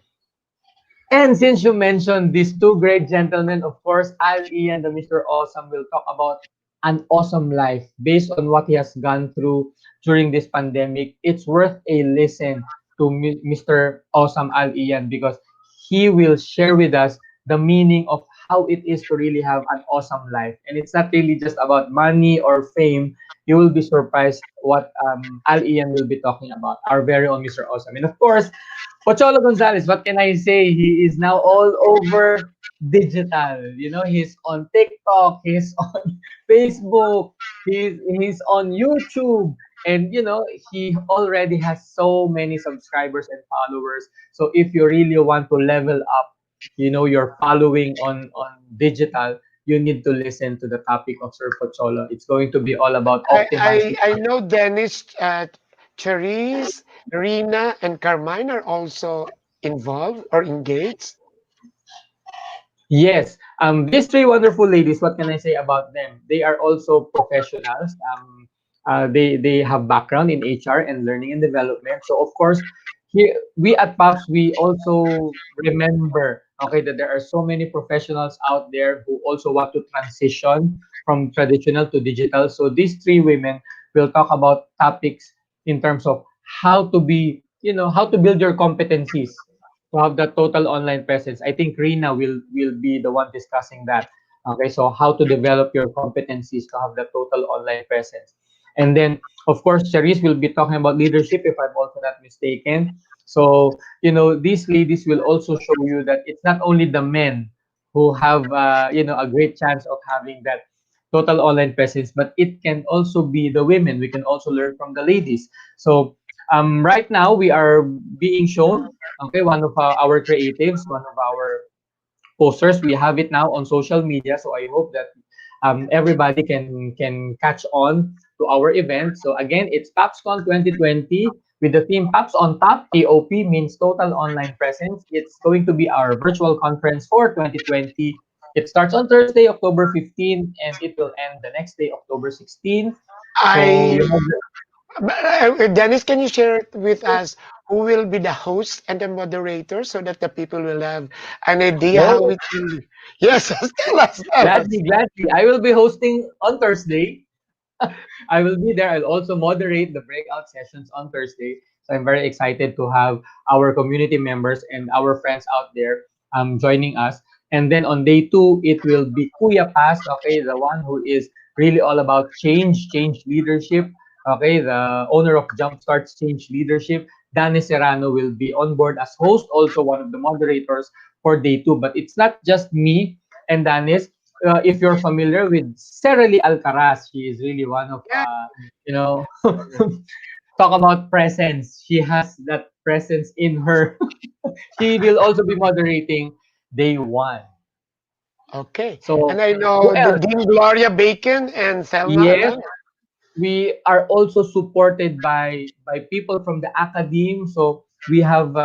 And since you mentioned these two great gentlemen, of course, Al Ian, the Mr. Awesome, will talk about an awesome life based on what he has gone through during this pandemic. It's worth a listen to Mr. Awesome Al Ian, because he will share with us the meaning of how it is to really have an awesome life. And it's not really just about money or fame. You will be surprised what Al Ian will be talking about, our very own Mr. Awesome. And of course, Pocholo Gonzalez, what can I say? He is now all over digital. He's on TikTok, he's on Facebook, he's on YouTube, and he already has so many subscribers and followers. So if you really want to level up, your following on digital, you need to listen to the topic of Sir Pocholo. It's going to be all about optimizing. I know Dennis, Cherise, Rina, and Carmine are also involved or engaged. Yes. These three wonderful ladies, what can I say about them? They are also professionals. They have background in HR and learning and development. So of course, here we at PAPS, we also remember, okay, that there are so many professionals out there who also want to transition from traditional to digital. So these three women will talk about topics in terms of how to be, how to build your competencies to have that total online presence. I think Rina will be the one discussing that. Okay, so how to develop your competencies to have that total online presence. And then, of course, Charisse will be talking about leadership, if I'm also not mistaken. So, these ladies will also show you that it's not only the men who have, a great chance of having that total online presence, but it can also be the women. We can also learn from the ladies. So, right now we are being shown, okay, one of our creatives, one of our posters. We have it now on social media, so I hope that everybody can catch on to our event. So again, it's PAPSCon 2020 with the theme PAPS on Top. TOP means Total Online Presence. It's going to be our virtual conference for 2020. It starts on Thursday, October 15th, and it will end the next day, October 16th. So I you have Dennis, can you share it with us who will be the host and the moderator so that the people will have an idea how oh, it will? Yes, tell us, tell us. gladly, gladly. I will be hosting on Thursday. I will be there. I'll also moderate the breakout sessions on Thursday. So I'm very excited to have our community members and our friends out there joining us. And then on day two, it will be Kuya Paz, okay, the one who is really all about change leadership. Okay, the owner of Jumpstart's Change Leadership. Danny Serrano will be on board as host, also one of the moderators for day two. But it's not just me and Danis. If you're familiar with Serely Alcaraz, she is really one of Yeah. you know talk about presence. She has that presence in her. She will also be moderating day one. Okay. And So I who know the else? Dean Gloria Bacon and Thelma Yes, Alana. we are also supported by people from the academe. So we have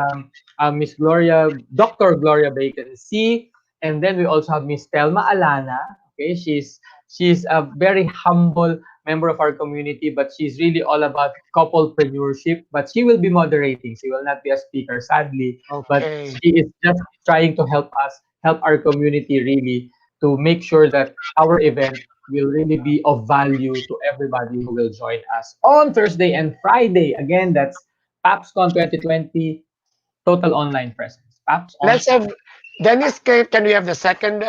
Miss Gloria, Dr. Gloria Bacon C, and then we also have Miss Thelma Alana. Okay, she's a very humble member of our community, but she's really all about couplepreneurship. But she will be moderating. She will not be a speaker, sadly. But Okay. she is just trying to help us, help our community really to make sure that our event will really be of value to everybody who will join us on Thursday and Friday. Again, that's PAPSCon 2020, total online presence. PAPS on Let's have Dennis. Can we have the second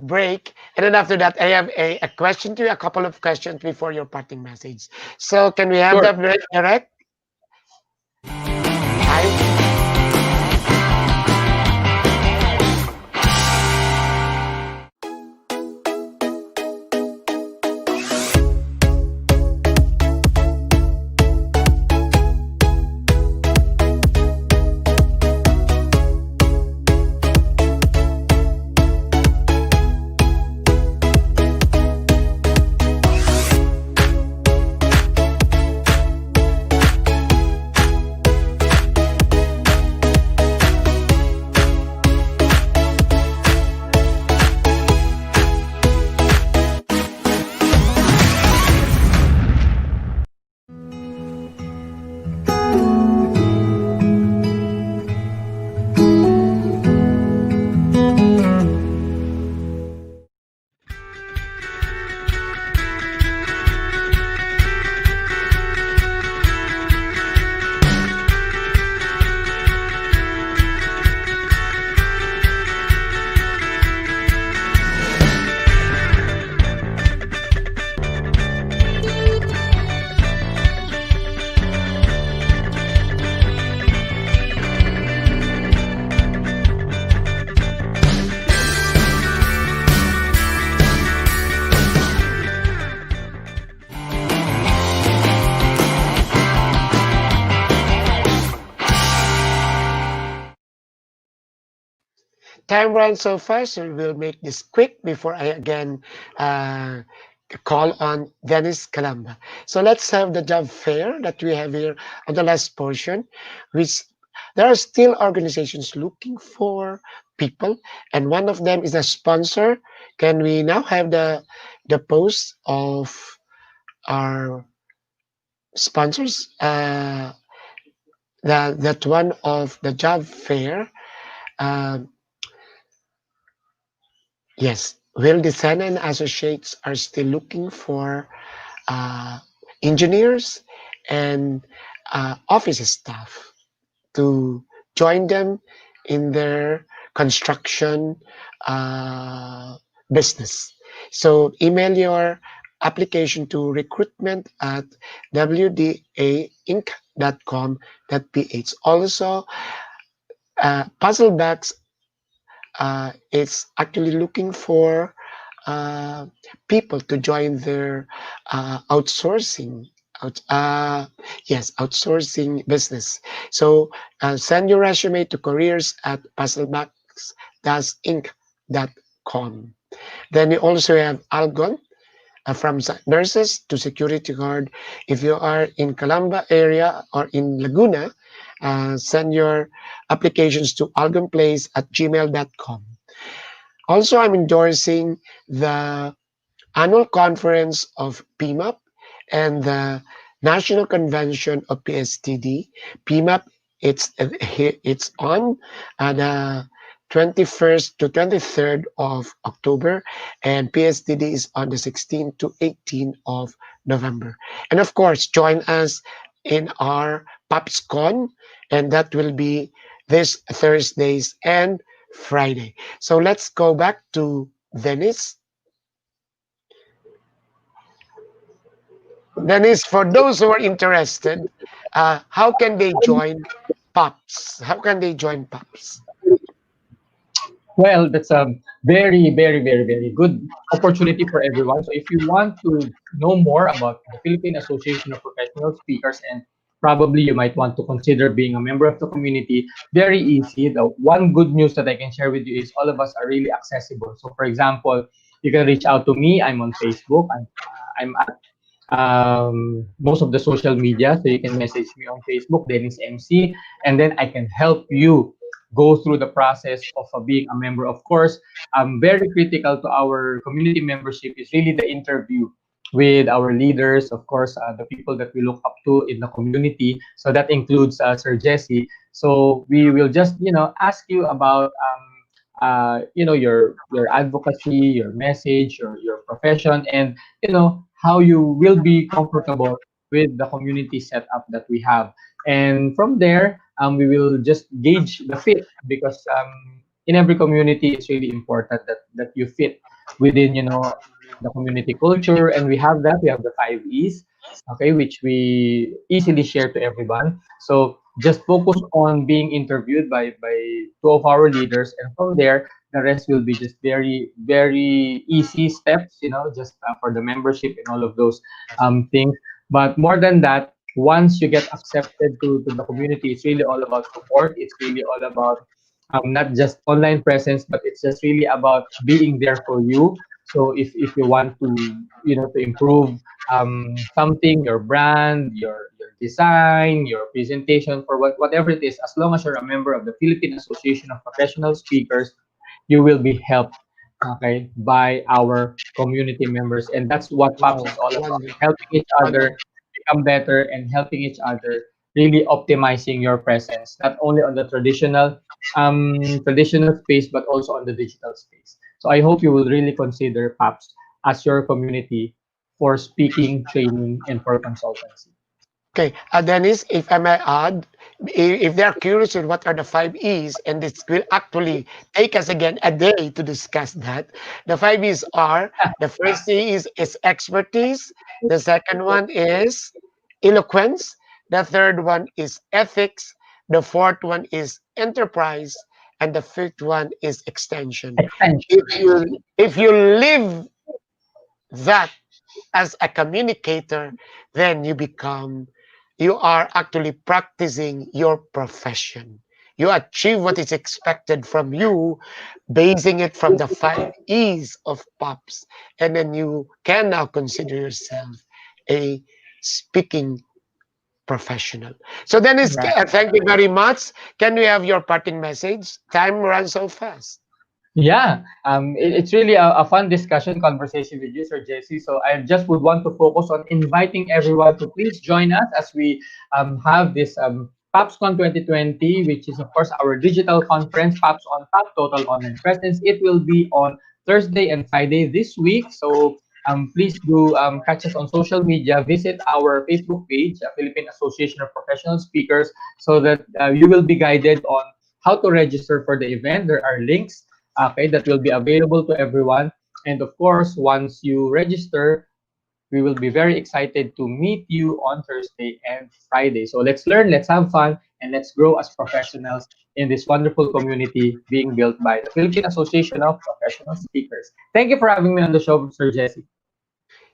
break? And then after that, I have a question to you, a couple of questions before your parting message. So can we have Sure. the break direct? I, time runs so fast, so we'll make this quick before I again uh, call on Dennis Calamba. So let's have the job fair that we have here on the last portion, which there are still organizations looking for people, and one of them is a sponsor. Can we now have the post of our sponsors? That one of the job fair. Um, Yes, Will Design and Associates are still looking for uh, engineers and office staff to join them in their construction uh, business. So email your application to recruitment at wdainc.com.ph. Also, Puzzlebags is actually looking for uh, people to join their outsourcing. Outsourcing business. So send your resume to careers at puzzlebags-inc.com. Then we also have Algon, from nurses to security guard. If you are in Calamba area or in Laguna, send your applications to algonplace at gmail.com. Also, I'm endorsing the annual conference of PMAP and the National Convention of PSTD. PMAP, it's on the 21st to 23rd of October, and PSTD is on the 16th to 18th of November. And of course, join us in our PAPSCon, and that will be this Thursdays and Friday. So let's go back to Venice. Dennis, for those who are interested, how can they join POPs? How can they join POPs? Well, that's a very, very, very, very good opportunity for everyone. So if you want to know more about the Philippine Association of Professional Speakers, and probably you might want to consider being a member of the community, very easy. The one good news that I can share with you is all of us are really accessible. So for example, you can reach out to me. I'm on Facebook. I'm at most of the social media. So you can message me on Facebook, Dennis MC, and then I can help you go through the process of being a member. Of course, very critical to our community membership is really the interview. with our leaders, of course, the people that we look up to in the community. So that includes Sir Jesse. So we will just, ask you about, your advocacy, your message, your profession, and how you will be comfortable with the community setup that we have. And from there, we will just gauge the fit because in every community, it's really important that you fit within, the community culture. And we have that. We have the 5 E's, okay, which we easily share to everyone. So just focus on being interviewed by two of our leaders, and from there, the rest will be just very, very easy steps, just for the membership and all of those things. But more than that, once you get accepted to the community, it's really all about support. It's really all about not just online presence, but it's just really about being there for you. So if you want to improve something, your brand, your design, your presentation, for whatever it is, as long as you're a member of the Philippine Association of Professional Speakers, you will be helped, okay, by our community members. And that's what POPS Wow, is all about, wonderful, helping each wonderful. other become better and helping each other really optimizing your presence, not only on the traditional space, but also on the digital space. So I hope you will really consider POPS as your community for speaking, training, and for consultancy. Okay, Dennis, if I may add, if they're curious on what are the 5 E's, and this will actually take us again a day to discuss that. The 5 E's are, the first is expertise, the second one is eloquence, the third one is ethics, the fourth one is enterprise, and the fifth one is extension. Extension. If you live that as a communicator, then you are actually practicing your profession. You achieve what is expected from you, basing it from the 5 E's of POPs. And then you can now consider yourself a speaking professional. So, Dennis, Right. thank you very much. Can we have your parting message? Time runs so fast. Yeah, it's really a fun discussion conversation with you, Sir Jesse. So I just would want to focus on inviting everyone to please join us as we have this PAPSCon 2020, which is of course our digital conference, PAPS on Tap, Total Online Presence. It will be on Thursday and Friday this week. So please do catch us on social media. Visit our Facebook page, Philippine Association of Professional Speakers, so that you will be guided on how to register for the event. There are links, okay, that will be available to everyone. And of course, once you register, we will be very excited to meet you on Thursday and Friday. So let's learn, let's have fun, and let's grow as professionals in this wonderful community being built by the Philippine Association of Professional Speakers. Thank you for having me on the show, Sir Jesse.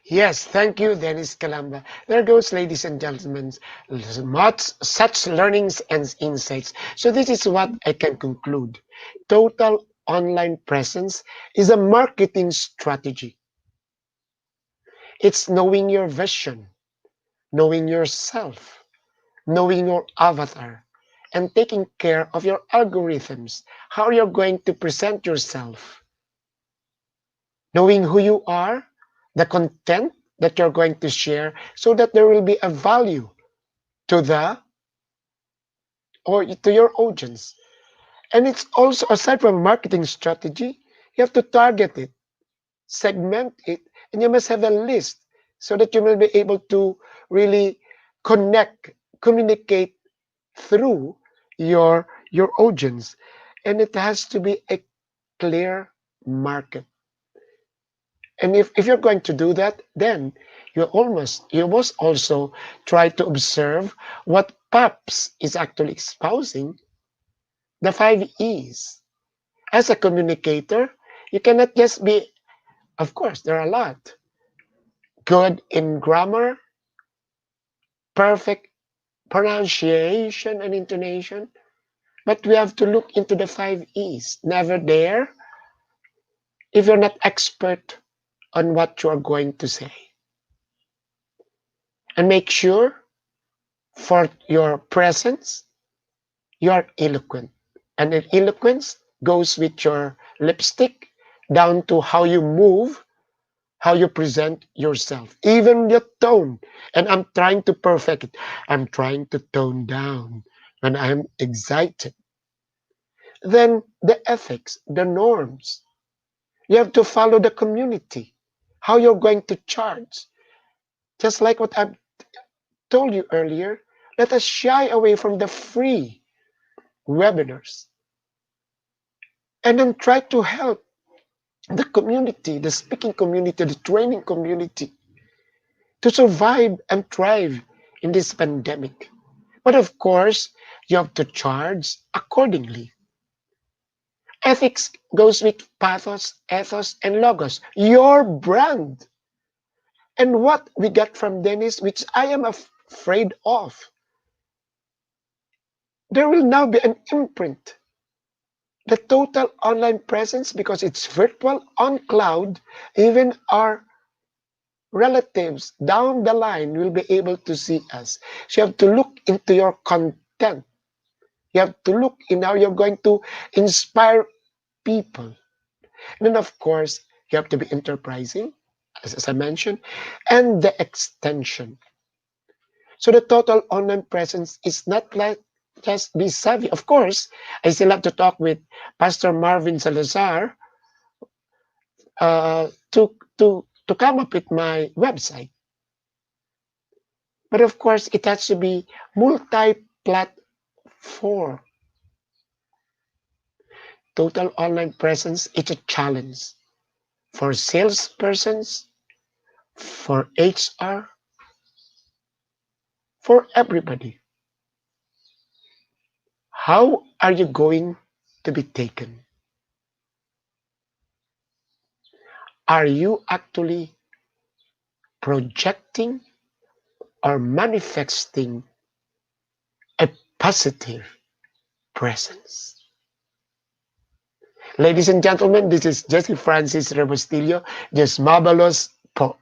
Yes, thank you, Dennis Calamba. There goes, ladies and gentlemen, much such learnings and insights. So this is what I can conclude. Total online presence is a marketing strategy. It's knowing your vision, knowing yourself, knowing your avatar, and taking care of your algorithms, how you're going to present yourself, knowing who you are, the content that you're going to share, so that there will be a value to the or to your audience. And it's also, aside from marketing strategy, you have to target it, segment it, and you must have a list so that you will be able to really connect, communicate through your audience. And it has to be a clear market. And if you're going to do that, then you must also try to observe what PAPS is actually espousing, the 5 E's. As a communicator, you cannot just be, of course, there are a lot, good in grammar, perfect pronunciation and intonation, but we have to look into the 5 E's. Never there if you're not expert on what you are going to say. And make sure for your presence, you are eloquent. And the eloquence goes with your lipstick down to how you move, how you present yourself, even the tone. And I'm trying to perfect it. I'm trying to tone down when I'm excited. Then the ethics, the norms. You have to follow the community, how you're going to charge. Just like what I've told you earlier, let us shy away from the free webinars and then try to help the community, the speaking community, the training community to survive and thrive in this pandemic. But of course, you have to charge accordingly. Ethics goes with pathos, ethos, and logos, your brand. And what we got from Dennis, which I am afraid of, there will now be an imprint. The total online presence, because it's virtual on cloud, even our relatives down the line will be able to see us. So you have to look into your content. You have to look in how you're going to inspire people. And then, of course, you have to be enterprising, as I mentioned, and the extension. So the total online presence is not like just be savvy. Of course, I still have to talk with Pastor Marvin Salazar to come up with my website. But of course, it has to be multi-platform. Total online presence is a challenge for salespersons, for HR, for everybody. How are you going to be taken? Are you actually projecting or manifesting a positive presence? Ladies and gentlemen, this is Jesse Francis Rebustillo, just marvelous po.